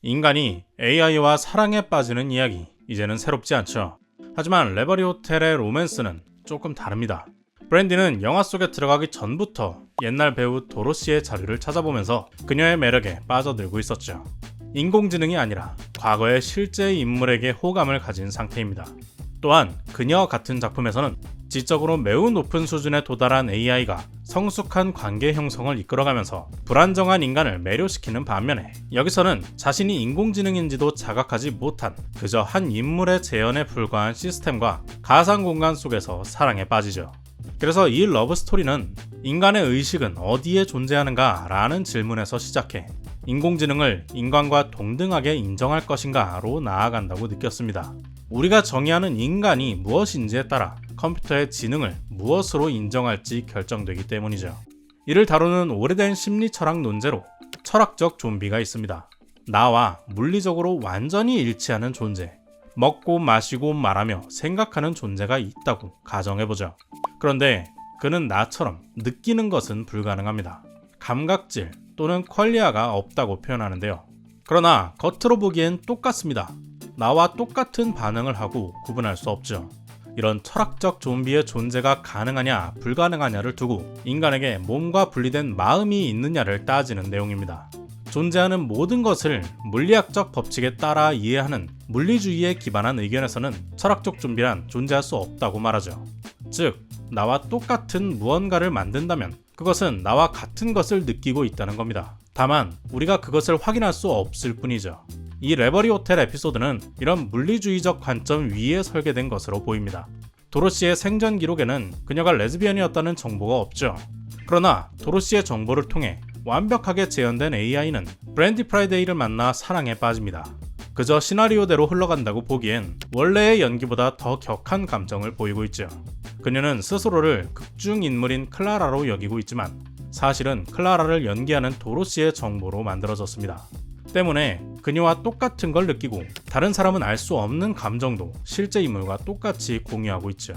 인간이 AI와 사랑에 빠지는 이야기, 이제는 새롭지 않죠. 하지만 레버리 호텔의 로맨스는 조금 다릅니다. 브랜디는 영화 속에 들어가기 전부터 옛날 배우 도로시의 자료를 찾아보면서 그녀의 매력에 빠져들고 있었죠. 인공지능이 아니라 과거의 실제 인물에게 호감을 가진 상태입니다. 또한 그녀 같은 작품에서는 지적으로 매우 높은 수준에 도달한 AI가 성숙한 관계 형성을 이끌어가면서 불안정한 인간을 매료시키는 반면에, 여기서는 자신이 인공지능인지도 자각하지 못한 그저 한 인물의 재현에 불과한 시스템과 가상 공간 속에서 사랑에 빠지죠. 그래서 이 러브스토리는 인간의 의식은 어디에 존재하는가 라는 질문에서 시작해 인공지능을 인간과 동등하게 인정할 것인가로 나아간다고 느꼈습니다. 우리가 정의하는 인간이 무엇인지에 따라 컴퓨터의 지능을 무엇으로 인정할지 결정되기 때문이죠. 이를 다루는 오래된 심리 철학 논제로 철학적 좀비가 있습니다. 나와 물리적으로 완전히 일치하는 존재, 먹고 마시고 말하며 생각하는 존재가 있다고 가정해보죠. 그런데 그는 나처럼 느끼는 것은 불가능합니다. 감각질 또는 퀄리아가 없다고 표현하는데요. 그러나 겉으로 보기엔 똑같습니다. 나와 똑같은 반응을 하고 구분할 수 없죠. 이런 철학적 좀비의 존재가 가능하냐 불가능하냐를 두고 인간에게 몸과 분리된 마음이 있느냐를 따지는 내용입니다. 존재하는 모든 것을 물리학적 법칙에 따라 이해하는 물리주의에 기반한 의견에서는 철학적 좀비란 존재할 수 없다고 말하죠. 즉, 나와 똑같은 무언가를 만든다면 그것은 나와 같은 것을 느끼고 있다는 겁니다. 다만 우리가 그것을 확인할 수 없을 뿐이죠. 이 레버리 호텔 에피소드는 이런 물리주의적 관점 위에 설계된 것으로 보입니다. 도로시의 생전 기록에는 그녀가 레즈비언이었다는 정보가 없죠. 그러나 도로시의 정보를 통해 완벽하게 재현된 AI는 브랜디 프라이데이를 만나 사랑에 빠집니다. 그저 시나리오대로 흘러간다고 보기엔 원래의 연기보다 더 격한 감정을 보이고 있죠. 그녀는 스스로를 극중 인물인 클라라로 여기고 있지만 사실은 클라라를 연기하는 도로시의 정보로 만들어졌습니다. 때문에 그녀와 똑같은 걸 느끼고 다른 사람은 알 수 없는 감정도 실제 인물과 똑같이 공유하고 있죠.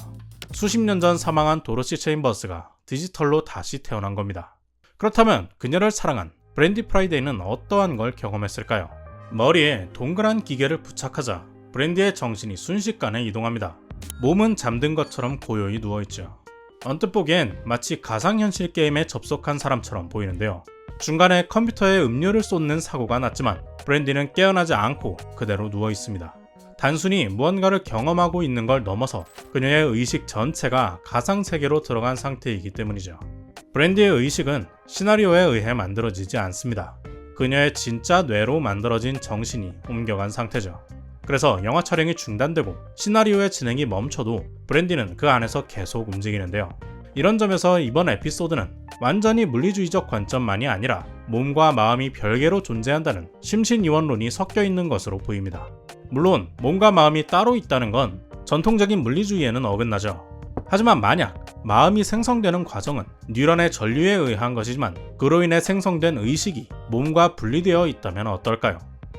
수십 년 전 사망한 도로시 체인버스가 디지털로 다시 태어난 겁니다. 그렇다면 그녀를 사랑한 브랜디 프라이데이는 어떠한 걸 경험했을까요? 머리에 동그란 기계를 부착하자 브랜디의 정신이 순식간에 이동합니다. 몸은 잠든 것처럼 고요히 누워있죠. 언뜻 보기엔 마치 가상현실 게임에 접속한 사람처럼 보이는데요. 중간에 컴퓨터에 음료를 쏟는 사고가 났지만 브랜디는 깨어나지 않고 그대로 누워있습니다. 단순히 무언가를 경험하고 있는 걸 넘어서 그녀의 의식 전체가 가상세계로 들어간 상태이기 때문이죠. 브랜디의 의식은 시나리오에 의해 만들어지지 않습니다. 그녀의 진짜 뇌로 만들어진 정신이 옮겨간 상태죠. 그래서 영화 촬영이 중단되고 시나리오의 진행이 멈춰도 브랜디는 그 안에서 계속 움직이는데요. 이런 점에서 이번 에피소드는 완전히 물리주의적 관점만이 아니라 몸과 마음이 별개로 존재한다는 심신이원론이 섞여 있는 것으로 보입니다. 물론 몸과 마음이 따로 있다는 건 전통적인 물리주의에는 어긋나죠. 하지만 만약 마음이 생성되는 과정은 뉴런의 전류에 의한 것이지만 그로 인해 생성된 의식이 몸과 분리되어 있다면 어떨까요?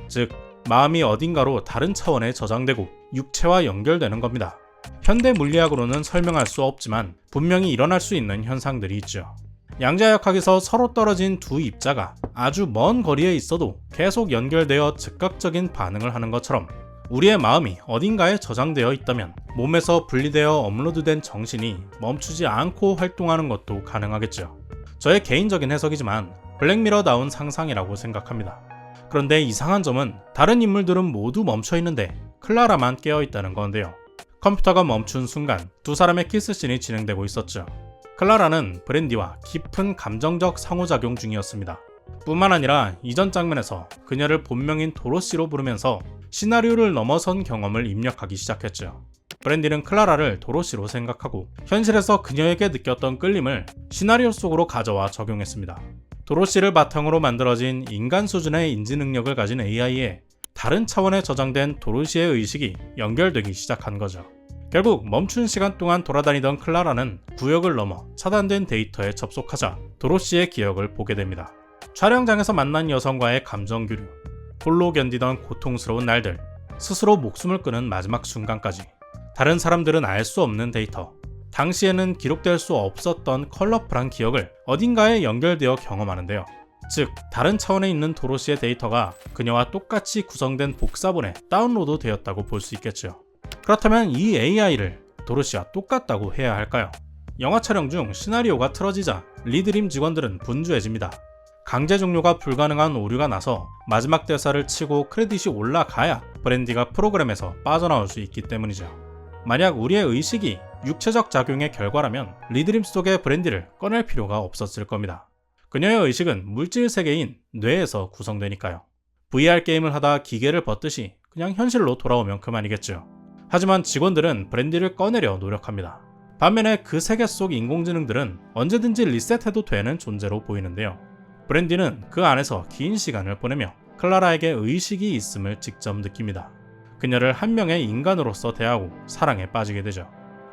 즉, 마음이 어딘가로 다른 차원에 저장되고 육체와 연결되는 겁니다. 현대 물리학으로는 설명할 수 없지만 분명히 일어날 수 있는 현상들이 있죠. 양자역학에서 서로 떨어진 두 입자가 아주 먼 거리에 있어도 계속 연결되어 즉각적인 반응을 하는 것처럼 우리의 마음이 어딘가에 저장되어 있다면 몸에서 분리되어 업로드된 정신이 멈추지 않고 활동하는 것도 가능하겠죠. 저의 개인적인 해석이지만 블랙미러다운 상상이라고 생각합니다. 그런데 이상한 점은 다른 인물들은 모두 멈춰 있는데 클라라만 깨어 있다는 건데요. 컴퓨터가 멈춘 순간 두 사람의 키스씬이 진행되고 있었죠. 클라라는 브랜디와 깊은 감정적 상호작용 중이었습니다. 뿐만 아니라 이전 장면에서 그녀를 본명인 도로시로 부르면서 시나리오를 넘어선 경험을 입력하기 시작했죠. 브랜디는 클라라를 도로시로 생각하고 현실에서 그녀에게 느꼈던 끌림을 시나리오 속으로 가져와 적용했습니다. 도로시를 바탕으로 만들어진 인간 수준의 인지 능력을 가진 AI에 다른 차원에 저장된 도로시의 의식이 연결되기 시작한 거죠. 결국 멈춘 시간 동안 돌아다니던 클라라는 구역을 넘어 차단된 데이터에 접속하자 도로시의 기억을 보게 됩니다. 촬영장에서 만난 여성과의 감정 교류, 홀로 견디던 고통스러운 날들, 스스로 목숨을 끊은 마지막 순간까지 다른 사람들은 알 수 없는 데이터, 당시에는 기록될 수 없었던 컬러풀한 기억을 어딘가에 연결되어 경험하는데요. 즉 다른 차원에 있는 도로시의 데이터가 그녀와 똑같이 구성된 복사본에 다운로드 되었다고 볼 수 있겠죠. 그렇다면 이 AI를 도로시와 똑같다고 해야 할까요? 영화 촬영 중 시나리오가 틀어지자 리드림 직원들은 분주해집니다. 강제 종료가 불가능한 오류가 나서 마지막 대사를 치고 크레딧이 올라가야 브랜디가 프로그램에서 빠져나올 수 있기 때문이죠. 만약 우리의 의식이 육체적 작용의 결과라면 리드림 속의 브랜디를 꺼낼 필요가 없었을 겁니다. 그녀의 의식은 물질 세계인 뇌에서 구성되니까요. VR 게임을 하다 기계를 벗듯이 그냥 현실로 돌아오면 그만이겠죠. 하지만 직원들은 브랜디를 꺼내려 노력합니다. 반면에 그 세계 속 인공지능들은 언제든지 리셋해도 되는 존재로 보이는데요. 브랜디는 그 안에서 긴 시간을 보내며 클라라에게 의식이 있음을 직접 느낍니다. 그녀를 한 명의 인간으로서 대하고 사랑에 빠지게 되죠.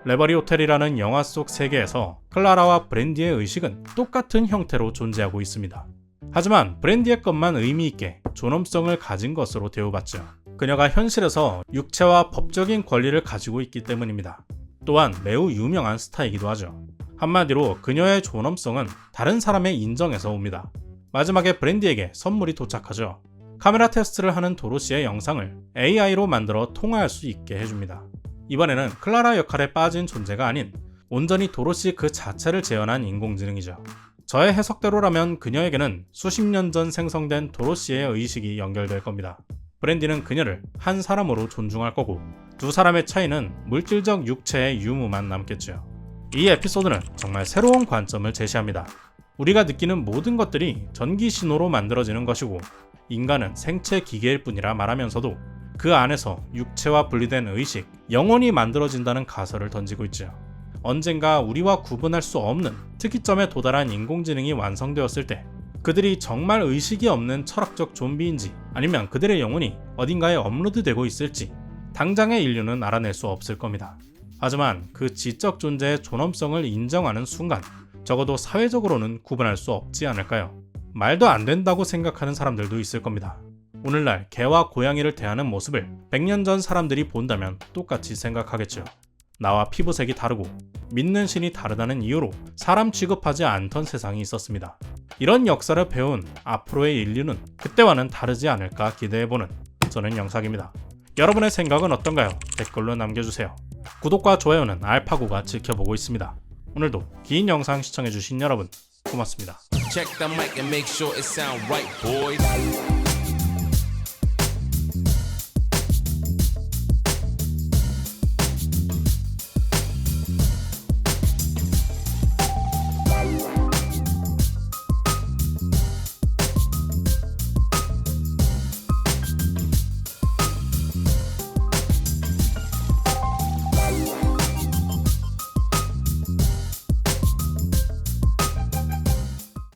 레버리 호텔이라는 영화 속 세계에서 클라라와 브랜디의 의식은 똑같은 형태로 존재하고 있습니다. 하지만 브랜디의 것만 의미 있게 존엄성을 가진 것으로 대우받죠. 그녀가 현실에서 육체와 법적인 권리를 가지고 있기 때문입니다. 또한 매우 유명한 스타이기도 하죠. 한마디로 그녀의 존엄성은 다른 사람의 인정에서 옵니다. 마지막에 브랜디에게 선물이 도착하죠. 카메라 테스트를 하는 도로시의 영상을 AI로 만들어 통화할 수 있게 해줍니다. 이번에는 클라라 역할에 빠진 존재가 아닌 온전히 도로시 그 자체를 재현한 인공지능이죠. 저의 해석대로라면 그녀에게는 수십 년 전 생성된 도로시의 의식이 연결될 겁니다. 브랜디는 그녀를 한 사람으로 존중할 거고 두 사람의 차이는 물질적 육체의 유무만 남겠죠. 이 에피소드는 정말 새로운 관점을 제시합니다. 우리가 느끼는 모든 것들이 전기 신호로 만들어지는 것이고 인간은 생체 기계일 뿐이라 말하면서도 그 안에서 육체와 분리된 의식, 영혼이 만들어진다는 가설을 던지고 있죠. 언젠가 우리와 구분할 수 없는 특이점에 도달한 인공지능이 완성되었을 때 그들이 정말 의식이 없는 철학적 좀비인지 아니면 그들의 영혼이 어딘가에 업로드되고 있을지 당장의 인류는 알아낼 수 없을 겁니다. 하지만 그 지적 존재의 존엄성을 인정하는 순간 적어도 사회적으로는 구분할 수 없지 않을까요? 말도 안 된다고 생각하는 사람들도 있을 겁니다. 오늘날 개와 고양이를 대하는 모습을 100년 전 사람들이 본다면 똑같이 생각하겠죠. 나와 피부색이 다르고 믿는 신이 다르다는 이유로 사람 취급하지 않던 세상이 있었습니다. 이런 역사를 배운 앞으로의 인류는 그때와는 다르지 않을까 기대해보는 저는 영상입니다. 여러분의 생각은 어떤가요? 댓글로 남겨주세요. 구독과 좋아요는 알파고가 지켜보고 있습니다. 오늘도 긴 영상 시청해주신 여러분 고맙습니다. Check the mic and make sure it sound right, boys.